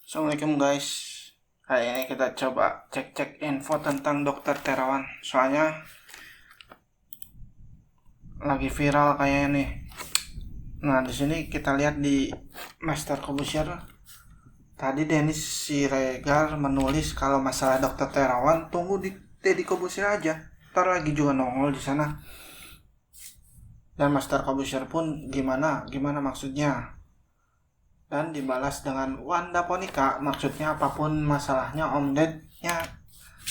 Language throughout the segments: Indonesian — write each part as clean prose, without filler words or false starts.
Assalamualaikum guys. Hari ini kita coba cek-cek info tentang Dokter Terawan. Soalnya lagi viral kayaknya nih. Nah, di sini kita lihat di Master Kobusier. Tadi Dennis Siregar menulis kalau masalah Dokter Terawan tunggu di Deddy Kobusier aja. Ntar lagi juga nongol di sana. Dan Master Kobusier pun gimana maksudnya? Dan dibalas dengan Wanda Ponika, maksudnya apapun masalahnya Om Dednya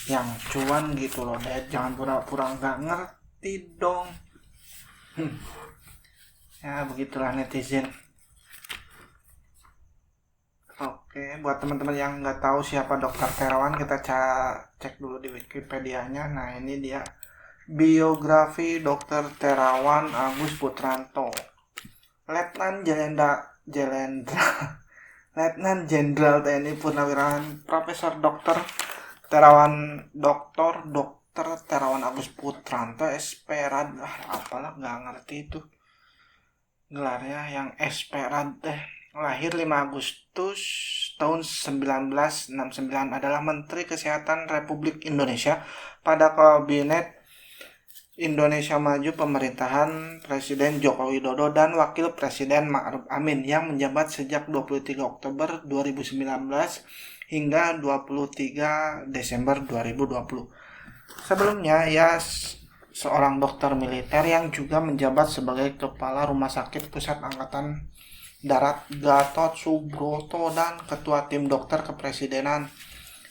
yang cuan gitu loh Ded, jangan pura-pura nggak ngerti dong. Ya begitulah netizen. Oke, buat teman-teman yang nggak tahu siapa Dokter Terawan, kita cek dulu di Wikipedia-nya. Nah, ini dia biografi Dokter Terawan Agus Putranto, Letnan Jelendra Letnan Jenderal TNI Purnawirawan Profesor Dokter Terawan Agus Putranto Esperad, apalah nggak ngerti itu gelarnya yang Esperad deh. Lahir 5 Agustus tahun 1969, adalah Menteri Kesehatan Republik Indonesia pada Kabinet Indonesia Maju pemerintahan Presiden Joko Widodo dan Wakil Presiden Ma'ruf Amin yang menjabat sejak 23 Oktober 2019 hingga 23 Desember 2020. Sebelumnya ia seorang dokter militer yang juga menjabat sebagai Kepala Rumah Sakit Pusat Angkatan Darat Gatot Subroto dan Ketua Tim Dokter Kepresidenan.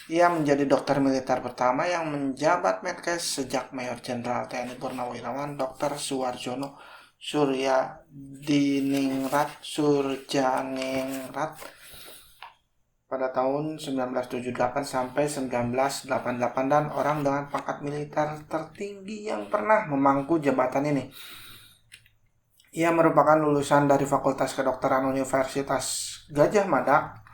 Ia menjadi dokter militer pertama yang menjabat Menkes sejak Mayor Jenderal TNI Purnawirawan Dr. Suwarjono Surjaningrat pada tahun 1978 sampai 1988 dan orang dengan pangkat militer tertinggi yang pernah memangku jabatan ini. Ia merupakan lulusan dari Fakultas Kedokteran Universitas Gadjah Mada,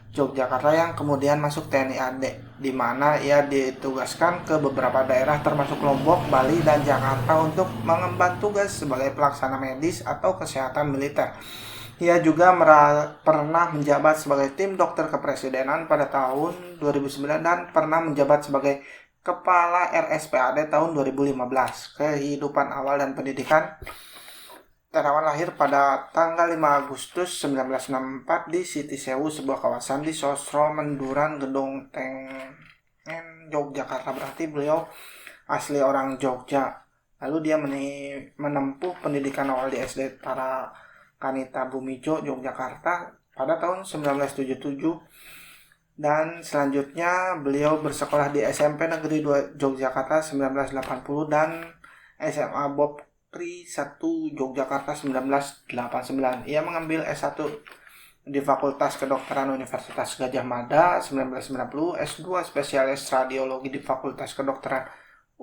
Yogyakarta yang kemudian masuk TNI AD, di mana ia ditugaskan ke beberapa daerah termasuk Lombok, Bali, dan Jakarta untuk mengemban tugas sebagai pelaksana medis atau kesehatan militer. Ia juga pernah menjabat sebagai tim dokter kepresidenan pada tahun 2009 dan pernah menjabat sebagai Kepala RSPAD tahun 2015. Kehidupan awal dan pendidikan Terawan lahir pada tanggal 5 Agustus 1964 di Siti Sewu, sebuah kawasan di Sosro Menduran, Gedong Tengen, Yogyakarta. Berarti beliau asli orang Jogja. Lalu dia menempuh pendidikan awal di SD Tara Kanita Bumijo, Yogyakarta pada tahun 1977. Dan selanjutnya beliau bersekolah di SMP Negeri 2 Yogyakarta 1980 dan SMA Bob Pri 1 Yogyakarta 1989. Ia mengambil S1 di Fakultas Kedokteran Universitas Gadjah Mada 1990, S2 spesialis radiologi di Fakultas Kedokteran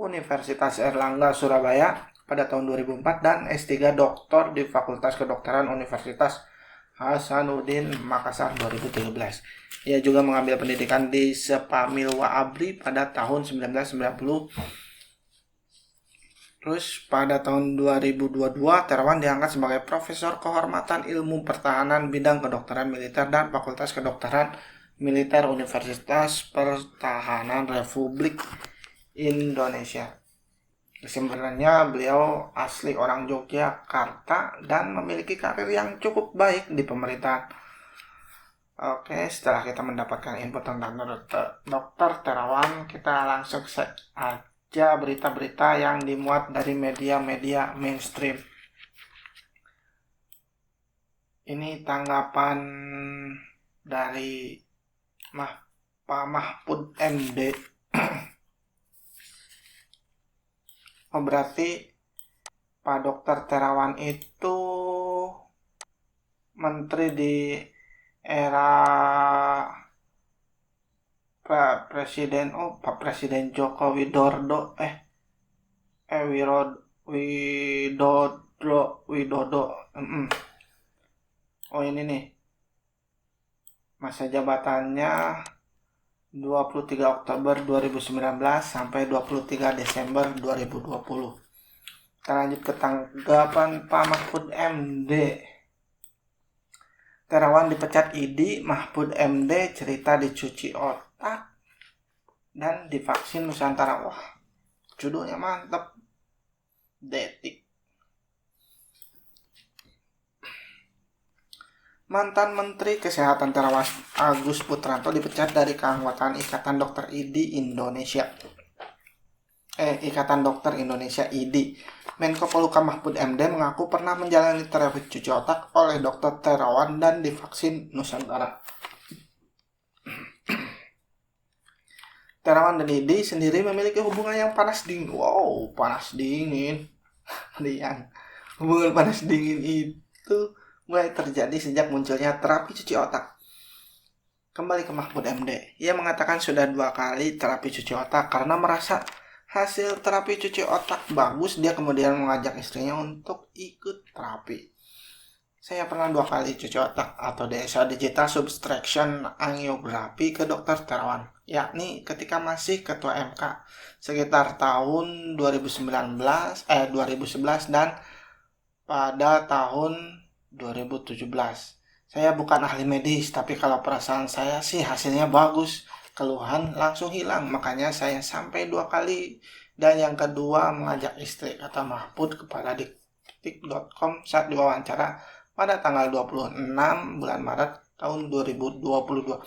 Universitas Erlangga Surabaya pada tahun 2004 dan S3 doktor di Fakultas Kedokteran Universitas Hasanuddin Makassar 2013. Ia juga mengambil pendidikan di Sepamilwa Abri pada tahun 1990. Terus pada tahun 2022 Terawan diangkat sebagai Profesor Kehormatan Ilmu Pertahanan Bidang Kedokteran Militer dan Fakultas Kedokteran Militer Universitas Pertahanan Republik Indonesia. Kesimpulannya beliau asli orang Yogyakarta dan memiliki karir yang cukup baik di pemerintahan. Oke, setelah kita mendapatkan info tentang Dokter Terawan, kita langsung aja berita-berita yang dimuat dari media-media mainstream. Ini tanggapan dari Pak Mahfud MD. Oh, berarti Pak Dokter Terawan itu menteri di era Pak Presiden Joko Widodo Widodo. Oh, ini nih masa jabatannya 23 Oktober 2019 sampai 23 Desember 2020. Kita lanjut ke tanggapan Pak Mahfud MD. Terawan dipecat ID, Mahfud MD cerita dicuci otak dan divaksin Nusantara. Wah, judulnya mantep. Detik. Mantan Menteri Kesehatan Terawan Agus Putranto dipecat dari keanggotaan Ikatan Dokter ID Indonesia. Ikatan Dokter Indonesia ID. Menko Polhukam Mahfud MD mengaku pernah menjalani terapi cuci otak oleh Dr. Terawan dan divaksin Nusantara. Terawan dan ID sendiri memiliki hubungan yang panas dingin. Wow, panas dingin. Yang hubungan panas dingin itu mulai terjadi sejak munculnya terapi cuci otak. Kembali ke Mahfud MD, ia mengatakan sudah 2 kali terapi cuci otak karena merasa hasil terapi cuci otak bagus. Dia kemudian mengajak istrinya untuk ikut terapi. Saya pernah 2 kali cuci otak atau DSA Digital Subtraction Angiography ke Dr. Terawan, yakni ketika masih ketua MK sekitar tahun 2011 dan pada tahun 2017. Saya bukan ahli medis, tapi kalau perasaan saya sih hasilnya bagus. Keluhan langsung hilang, makanya saya sampai 2 kali. Dan yang kedua mengajak istri, kata Mahfud kepada detik.com saat diwawancara pada tanggal 26 bulan Maret tahun 2022.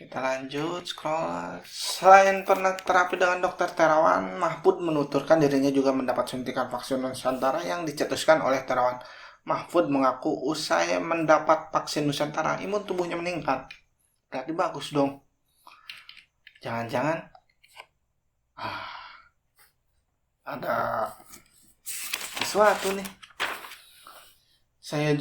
Kita lanjut scroll. Selain pernah terapi dengan Dr. Terawan, Mahfud menuturkan dirinya juga mendapat suntikan vaksin Nusantara yang dicetuskan oleh Terawan. Mahfud mengaku usai mendapat vaksin Nusantara, imun tubuhnya meningkat. Berarti bagus dong. Jangan-jangan ada sesuatu nih. Saya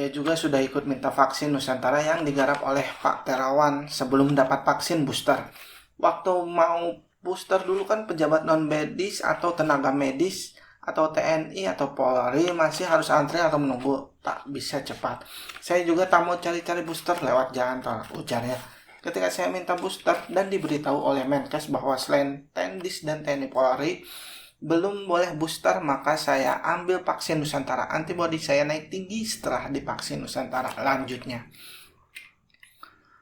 juga sudah ikut minta vaksin Nusantara yang digarap oleh Pak Terawan sebelum dapat vaksin booster. Waktu mau booster dulu kan pejabat non-medis atau tenaga medis atau TNI atau Polri masih harus antri atau menunggu, tak bisa cepat. Saya juga tak mau cari-cari booster lewat jalan tol, ujarnya. Ketika saya minta booster dan diberitahu oleh Menkes bahwa selain Tendis dan TNI Polri belum boleh booster, maka saya ambil vaksin Nusantara. Antibodi saya naik tinggi setelah divaksin Nusantara, lanjutnya.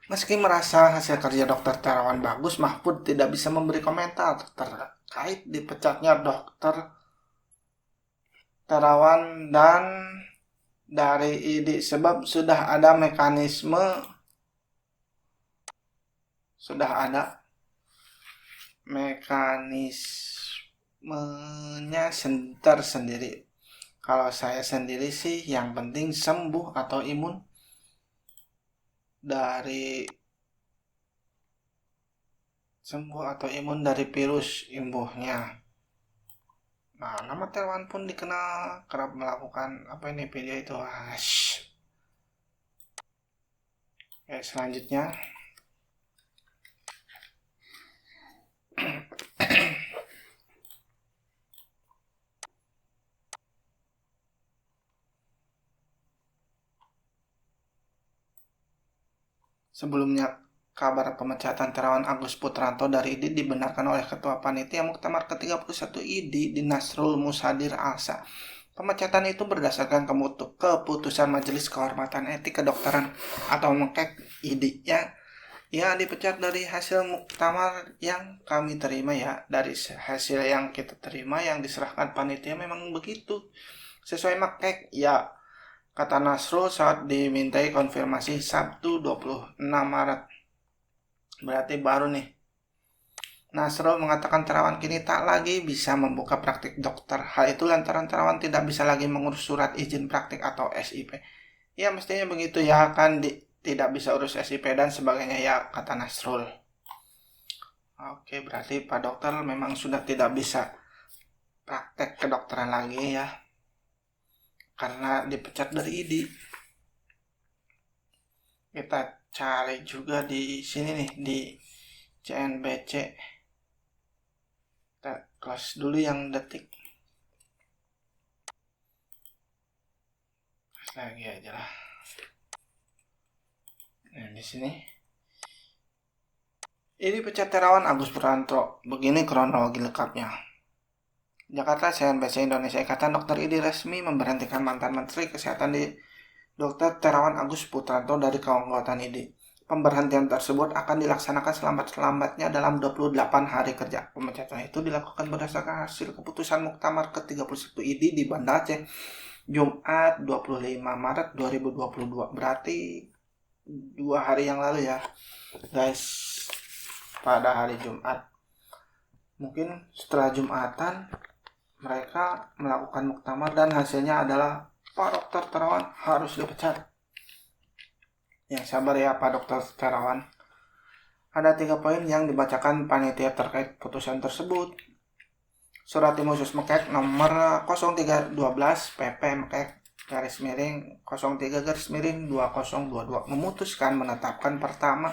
Meski merasa hasil kerja Dr. Terawan bagus, Mahfud tidak bisa memberi komentar terkait dipecatnya Dr. Terawan dan dari ID sebab sudah ada mekanismenya tersendiri. Kalau saya sendiri sih yang penting sembuh atau imun dari virus imbuhnya. Nah, nama Terawan pun dikenal kerap melakukan video itu. Oke, selanjutnya. Sebelumnya, kabar pemecatan Terawan Agus Putranto dari ID dibenarkan oleh Ketua Panitia Muktamar ke-31 ID di Nasrul Musadir Alsa. Pemecatan itu berdasarkan keputusan Majelis Kehormatan Etik Kedokteran atau MKEK ID. Ya dipecat dari hasil muktamar yang kami terima ya. Dari hasil yang kita terima yang diserahkan panitia memang begitu. Sesuai MKEK ya, kata Nasrul saat dimintai konfirmasi Sabtu 26 Maret. Berarti baru nih. Nasrul mengatakan Terawan kini tak lagi bisa membuka praktik dokter. Hal itu lantaran Terawan tidak bisa lagi mengurus surat izin praktik atau SIP. Ya mestinya begitu ya, kan tidak bisa urus SIP dan sebagainya ya, kata Nasrul. Oke, berarti Pak Dokter memang sudah tidak bisa praktek kedokteran lagi ya, karena dipecat dari ID. Kita cari juga di sini nih, di CNBC. Kita close dulu yang detik. Terus lagi aja lah. Nah, di sini. Ini pecat Terawan Agus Putranto. Begini kronologi lengkapnya. Jakarta, CNBC Indonesia. Ikatan Dokter ID resmi memberhentikan mantan Menteri Kesehatan di Dr. Terawan Agus Putranto dari keanggotaan ID. Pemberhentian tersebut akan dilaksanakan selambat-lambatnya dalam 28 hari kerja. Pemecatan itu dilakukan berdasarkan hasil keputusan Muktamar ke-31 ID di Banda Aceh, Jumat 25 Maret 2022. Berarti 2 hari yang lalu ya, guys, pada hari Jumat. Mungkin setelah Jumatan mereka melakukan muktamar dan hasilnya adalah Pak Dokter Terawan harus dipecat. Yang sabar ya Pak Dokter Terawan. Ada 3 poin yang dibacakan panitia terkait putusan tersebut. Surat Tim Khusus Mekek nomor 0312 PP Mekek garis miring 03 garis miring 2022 memutuskan menetapkan pertama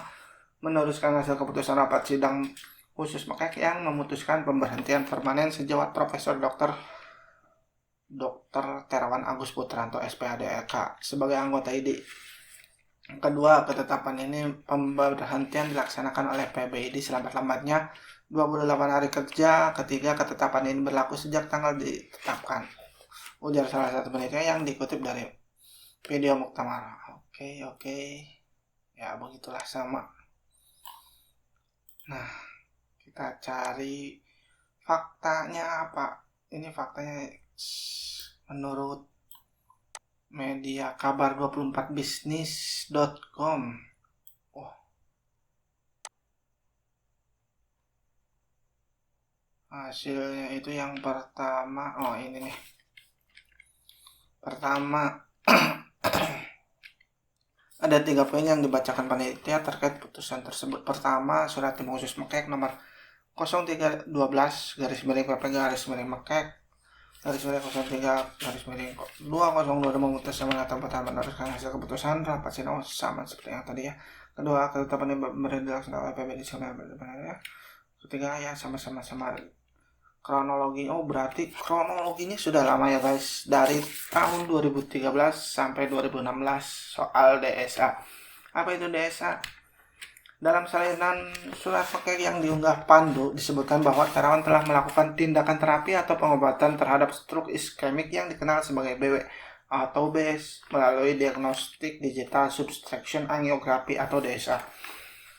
meneruskan hasil keputusan rapat sidang khusus Mekek yang memutuskan pemberhentian permanen sejawat Profesor Dr. Terawan Agus Putranto SPAD LK sebagai anggota ID. Kedua, ketetapan ini pemberhentian dilaksanakan oleh PBID selambat-lambatnya 28 hari kerja. Ketiga, ketetapan ini berlaku sejak tanggal ditetapkan. Ujar salah satu panitia yang dikutip dari video muktamar. Oke. Ya, begitulah sama. Nah, kita cari faktanya apa. Ini faktanya menurut media kabar 24bisnis.com. Hasilnya itu yang pertama. Ini nih. Pertama, ada 3 poin yang dibacakan panitia terkait putusan tersebut. Pertama, surat Tim Khusus Mekek nomor 0312 garis miring PP garis miring Mekek garis miring 03 garis miring 202 memutuskan menetapkan meneruskan hasil keputusan rapat sidang sama seperti yang tadi ya. Kedua, ketetapan yang dilaksanakan oleh PBID sebenarnya. Ketiga ya sama-sama kronologi. Berarti kronologinya sudah lama ya guys, dari tahun 2013 sampai 2016 soal DSA. Apa itu DSA? Dalam salinan surat Mekek yang diunggah Pandu disebutkan bahwa Terawan telah melakukan tindakan terapi atau pengobatan terhadap stroke iskemik yang dikenal sebagai BW atau BS melalui diagnostik digital subtraction angiografi atau DSA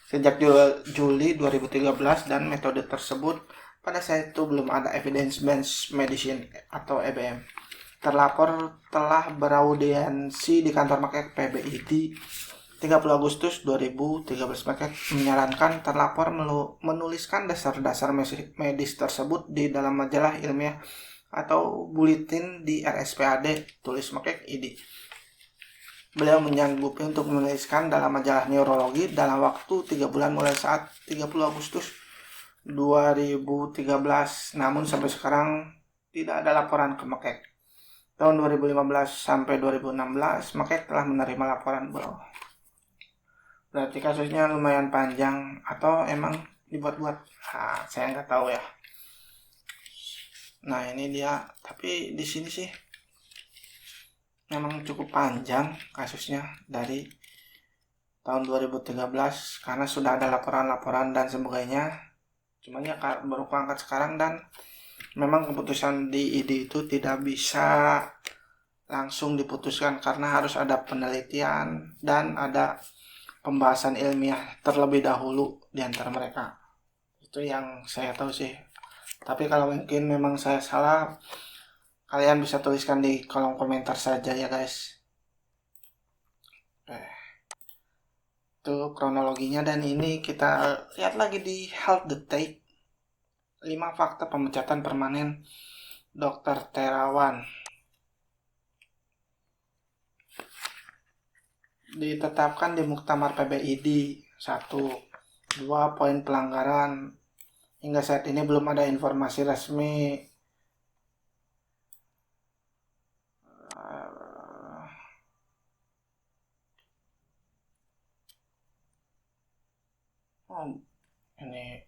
sejak Juli 2013 dan metode tersebut pada saat itu belum ada evidence-based medicine atau EBM. Terlapor telah beraudiensi di kantor Mekek PBID 30 Agustus 2013. Mekek menyarankan terlapor menuliskan dasar-dasar medis tersebut di dalam majalah ilmiah atau buletin di RSPAD, tulis Mekek ID. Beliau menyanggupi untuk menuliskan dalam majalah neurologi dalam waktu 3 bulan mulai saat 30 Agustus 2013. Namun sampai sekarang tidak ada laporan ke Mekek. Tahun 2015 sampai 2016 Mekek telah menerima laporan bro. Berarti kasusnya lumayan panjang atau emang dibuat-buat? Saya nggak tahu ya. Nah ini dia, tapi di sini sih memang cukup panjang kasusnya dari tahun 2013 karena sudah ada laporan-laporan dan sebagainya. Cuman ya baru keangkat sekarang dan memang keputusan di ID itu tidak bisa langsung diputuskan karena harus ada penelitian dan ada pembahasan ilmiah terlebih dahulu di antara mereka. Itu yang saya tahu sih. Tapi kalau mungkin memang saya salah, kalian bisa tuliskan di kolom komentar saja ya guys. Itu kronologinya dan ini kita lihat lagi di Health the Take. 5 fakta pemecatan permanen Dr. Terawan. Ditetapkan di Muktamar PBID 1. 2 poin pelanggaran. Hingga saat ini belum ada informasi resmi ini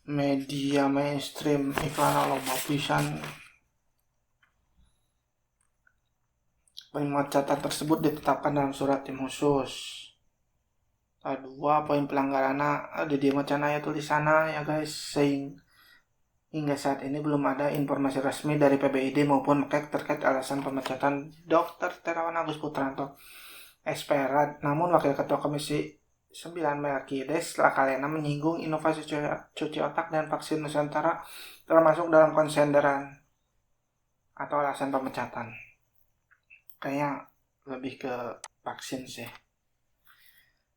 media mainstream iklan loba pisan. Pemecatan tersebut ditetapkan dalam surat tim khusus. 2 poin pelanggaran ada di macana ya tulisannya ya guys, Hingga saat ini belum ada informasi resmi dari PBID maupun MEK terkait alasan pemecatan Dr. Terawan Agus Putranto, SPR. Namun Wakil Ketua Komisi 9 Melkiades Lakalena menyinggung inovasi cuci otak dan vaksin Nusantara termasuk dalam konsenderan atau alasan pemecatan. Kayaknya lebih ke vaksin sih.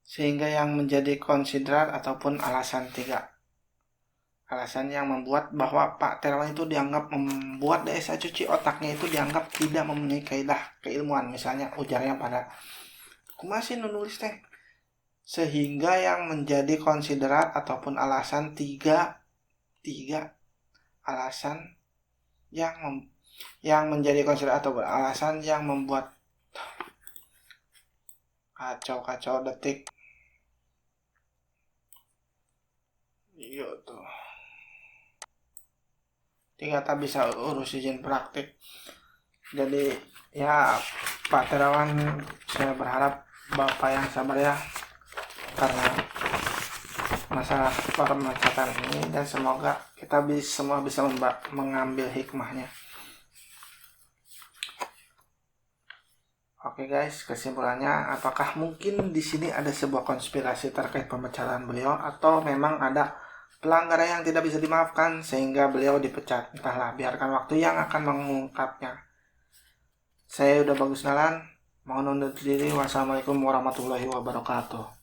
Sehingga yang menjadi konsiderat ataupun alasan yang membuat bahwa Pak Terawan itu dianggap membuat desa cuci otaknya itu dianggap tidak memenuhi kaidah keilmuan. Misalnya ujarnya pada aku masih nulis teh. Sehingga yang menjadi konsiderat ataupun alasan tiga alasan yang menjadi konsiderat atau alasan yang membuat kacau detik. Iya tuh. Tiga tak bisa urus izin praktik. Jadi ya Pak Terawan, saya berharap Bapak yang sabar ya karena masalah pemecatan ini, dan semoga kita semua bisa mengambil hikmahnya. Oke guys, kesimpulannya, apakah mungkin di sini ada sebuah konspirasi terkait pemecatan beliau atau memang ada pelanggaran yang tidak bisa dimaafkan sehingga beliau dipecat? Entahlah, biarkan waktu yang akan mengungkapnya. Saya udah Bagus Nalan, mohon undur diri. Wassalamualaikum warahmatullahi wabarakatuh.